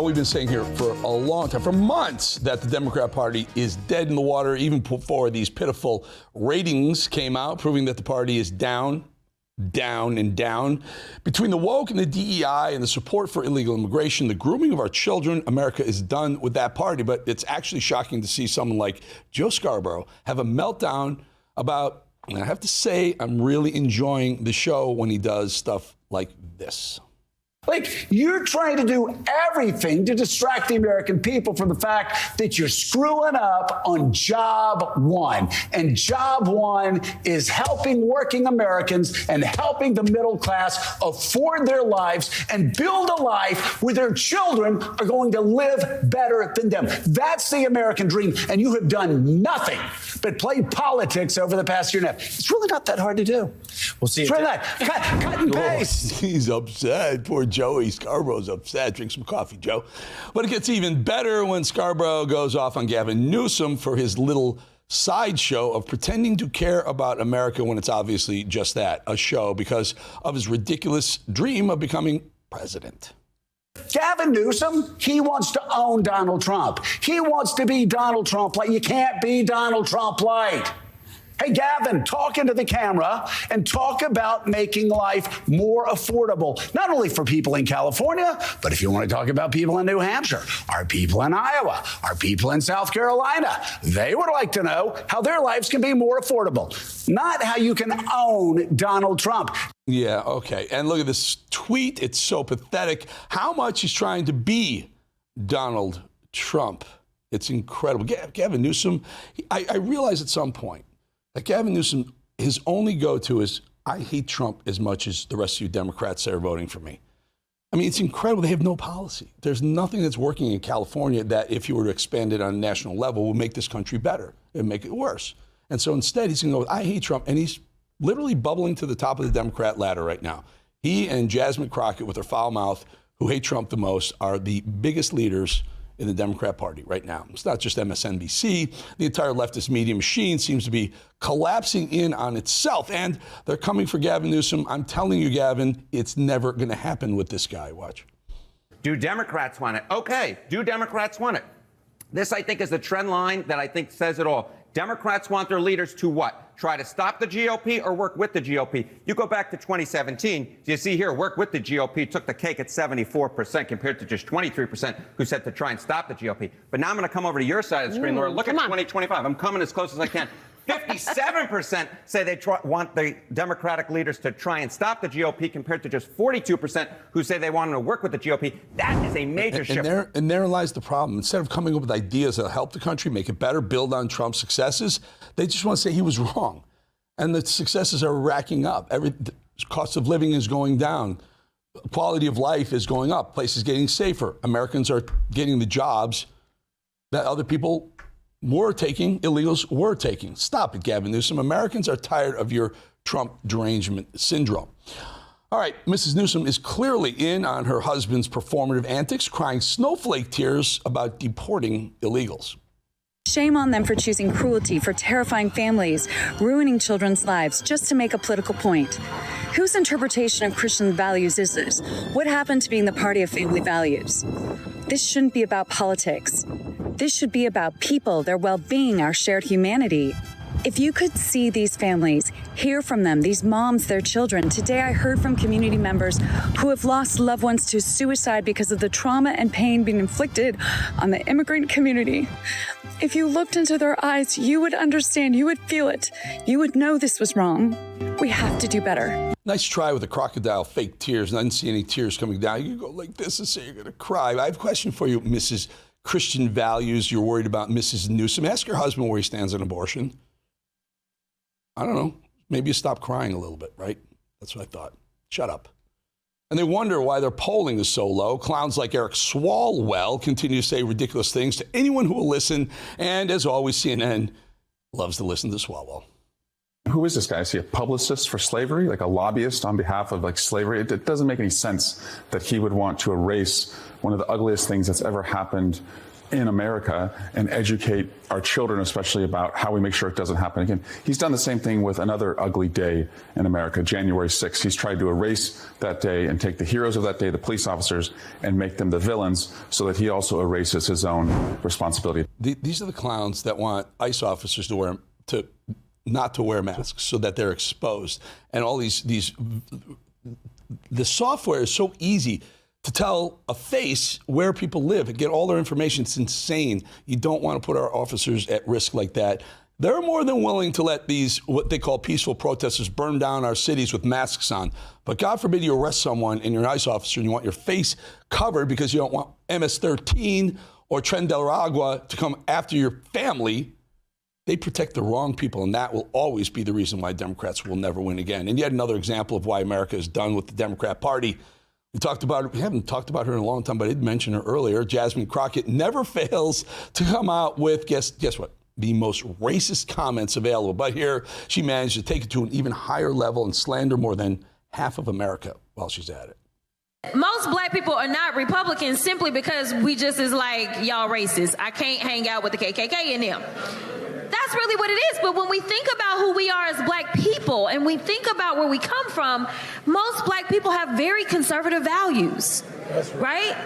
Well, we've been saying here for a long time, for months, that the Democrat Party is dead in the water, even before these pitiful ratings came out, proving that the party is down, and down. Between the woke and the DEI and the support for illegal immigration, the grooming of our children, America is done with that party. But it's actually shocking to see someone like Joe Scarborough have a meltdown about, and I have to say, I'm really enjoying the show when he does stuff like this. Like, you're trying to do everything to distract the American people from the fact that you're screwing up on job one. And job one is helping working Americans and helping the middle class afford their lives and build a life where their children are going to live better than them. That's the American dream. And you have done nothing but play politics over the past year and a half. It's really not that hard to do. We'll see. Try that. Cut and paste. He's upset. Poor Joey Scarborough's upset. Drink some coffee, Joe. But it gets even better when Scarborough goes off on Gavin Newsom for his little sideshow of pretending to care about America when it's obviously just that, a show, because of his ridiculous dream of becoming president. Gavin Newsom, he wants to own Donald Trump. He wants to be Donald Trump light. You can't be Donald Trump light. Hey, Gavin, talk into the camera and talk about making life more affordable, not only for people in California, but if you want to talk about people in New Hampshire, our people in Iowa, our people in South Carolina, they would like to know how their lives can be more affordable, not how you can own Donald Trump. Yeah, okay. And look at this tweet. It's so pathetic. How much he's trying to be Donald Trump. It's incredible. Gavin Newsom, I realized at some point, like Gavin Newsom, his only go-to is, I hate Trump as much as the rest of you Democrats that are voting for me. I mean, it's incredible. They have no policy. There's nothing that's working in California that, if you were to expand it on a national level, would make this country better and make it worse. And so instead, he's going to go with, I hate Trump. And he's literally bubbling to the top of the Democrat ladder right now. He and Jasmine Crockett, with her foul mouth, who hate Trump the most, are the biggest leaders in the Democrat Party right now. It's not just MSNBC. The entire leftist media machine seems to be collapsing in on itself. And they're coming for Gavin Newsom. I'm telling you, Gavin, it's never going to happen with this guy. Watch. Do Democrats want it? Okay, do Democrats want it? This, I think, is the trend line that I think says it all. Democrats want their leaders to what? Try to stop the GOP or work with the GOP? You go back to 2017, you see here, work with the GOP took the cake at 74% compared to just 23% who said to try and stop the GOP. But now I'm going to come over to your side of the screen, Laura. Look at 2025. I'm coming as close as I can. 57% say they want the Democratic leaders to try and stop the GOP compared to just 42% who say they want them to work with the GOP. That is a major shift. And therein lies the problem. Instead of coming up with ideas that help the country, make it better, build on Trump's successes, they just want to say he was wrong. And the successes are racking up. The cost of living is going down. Quality of life is going up. Places getting safer. Americans are getting the jobs that other people were taking, illegals were taking. Stop it, Gavin Newsom. Americans are tired of your Trump derangement syndrome. All right, Mrs. Newsom is clearly in on her husband's performative antics, crying snowflake tears about deporting illegals. Shame on them for choosing cruelty, for terrifying families, ruining children's lives just to make a political point. Whose interpretation of Christian values is this? What happened to being the party of family values? This shouldn't be about politics. This should be about people, their well-being, our shared humanity. If you could see these families, hear from them, these moms, their children. Today I heard from community members who have lost loved ones to suicide because of the trauma and pain being inflicted on the immigrant community. If you looked into their eyes, you would understand, you would feel it. You would know this was wrong. We have to do better. Nice try with the crocodile fake tears. I didn't see any tears coming down. You go like this and say you're going to cry. I have a question for you, Mrs. Christian Values. You're worried about Mrs. Newsom. Ask your husband where he stands on abortion. I don't know. Maybe you stop crying a little bit, right? That's what I thought. Shut up. And they wonder why their polling is so low. Clowns like Eric Swalwell continue to say ridiculous things to anyone who will listen. And as always, CNN loves to listen to Swalwell. Who is this guy? Is he a publicist for slavery, like a lobbyist on behalf of slavery? It doesn't make any sense that he would want to erase one of the ugliest things that's ever happened in America and educate our children, especially about how we make sure it doesn't happen again. He's done the same thing with another ugly day in America, January 6th. He's tried to erase that day and take the heroes of that day, the police officers, and make them the villains so that he also erases his own responsibility. These are the clowns that want ICE officers not to wear masks so that they're exposed. And all the software is so easy to tell a face where people live and get all their information. It's insane. You don't want to put our officers at risk like that. They're more than willing to let these, what they call peaceful protesters, burn down our cities with masks on. But God forbid you arrest someone and you're an ICE officer and you want your face covered because you don't want MS-13 or Tren del Agua to come after your family. They protect the wrong people, and that will always be the reason why Democrats will never win again. And yet another example of why America is done with the Democrat Party. We haven't talked about her in a long time, but I did mention her earlier. Jasmine Crockett never fails to come out with, guess what? The most racist comments available. But here she managed to take it to an even higher level and slander more than half of America while she's at it. Most black people are not Republicans simply because we just is like, y'all racist. I can't hang out with the KKK in them. That's really what it is. But when we think about who we are as black people and we think about where we come from, most black people have very conservative values, right?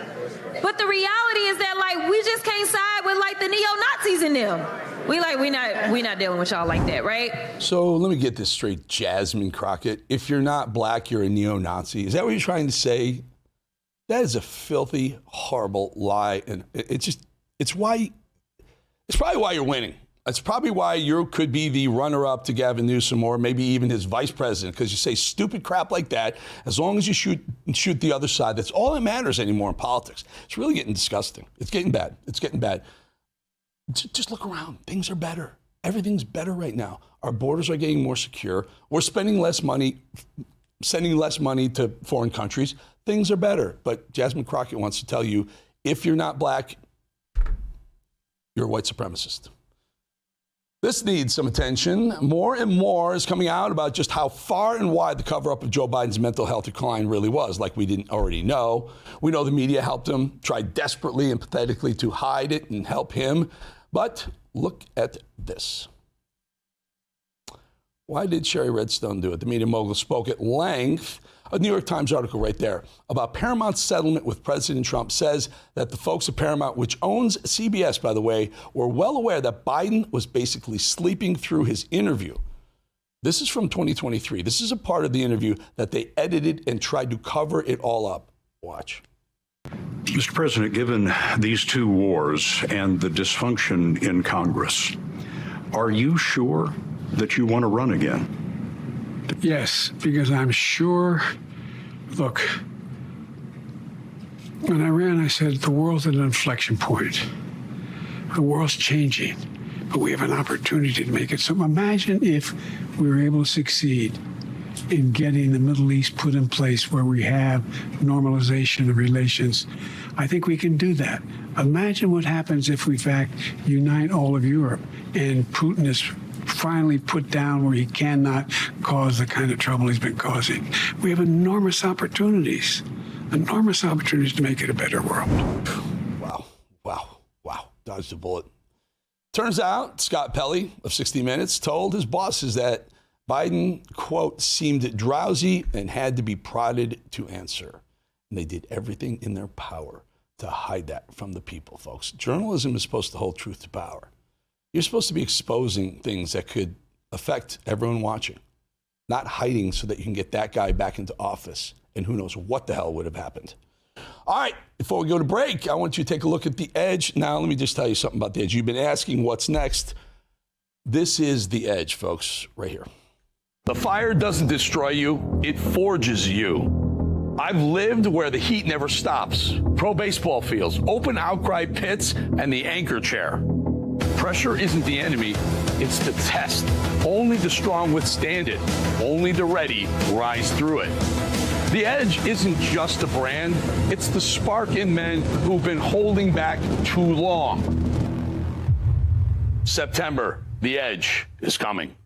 But the reality is that, like, we just can't side with, like, the neo-Nazis in them. We not dealing with y'all like that, right? So let me get this straight, Jasmine Crockett. If you're not black, you're a neo-Nazi. Is that what you're trying to say? That is a filthy, horrible lie. And it's probably why you're winning. That's probably why you could be the runner-up to Gavin Newsom or maybe even his vice president, because you say stupid crap like that. As long as you shoot the other side, that's all that matters anymore in politics. It's really getting disgusting. It's getting bad. It's getting bad. Just look around. Things are better. Everything's better right now. Our borders are getting more secure. We're spending less money, sending less money to foreign countries. Things are better. But Jasmine Crockett wants to tell you, if you're not black, you're a white supremacist. This needs some attention. More and more is coming out about just how far and wide the cover-up of Joe Biden's mental health decline really was, like we didn't already know. We know the media helped him, tried desperately and pathetically to hide it and help him. But look at this. Why did Sherry Redstone do it? The media mogul spoke at length. A New York Times article right there about Paramount's settlement with President Trump says that the folks at Paramount, which owns CBS, by the way, were well aware that Biden was basically sleeping through his interview. This is from 2023. This is a part of the interview that they edited and tried to cover it all up. Watch. Mr. President, given these two wars and the dysfunction in Congress, are you sure that you want to run again? Yes, because I'm sure, look, when I ran, I said the world's at an inflection point. The world's changing, but we have an opportunity to make it. So imagine if we were able to succeed in getting the Middle East put in place where we have normalization of relations. I think we can do that. Imagine what happens if we, in fact, unite all of Europe and Putin is finally put down where he cannot cause the kind of trouble he's been causing. We have enormous opportunities to make it a better world. Wow. Dodged a bullet. Turns out Scott Pelley of 60 Minutes told his bosses that Biden, quote, seemed drowsy and had to be prodded to answer. And they did everything in their power to hide that from the people, folks. Journalism is supposed to hold truth to power. You're supposed to be exposing things that could affect everyone watching, not hiding so that you can get that guy back into office. And who knows what the hell would have happened. All right, before we go to break, I want you to take a look at The Edge. Now, let me just tell you something about The Edge. You've been asking what's next. This is The Edge, folks, right here. The fire doesn't destroy you, it forges you. I've lived where the heat never stops. Pro baseball fields, open outcry pits, and the anchor chair. Pressure isn't the enemy, it's the test. Only the strong withstand it. Only the ready rise through it. The Edge isn't just a brand, it's the spark in men who've been holding back too long. September, The Edge is coming.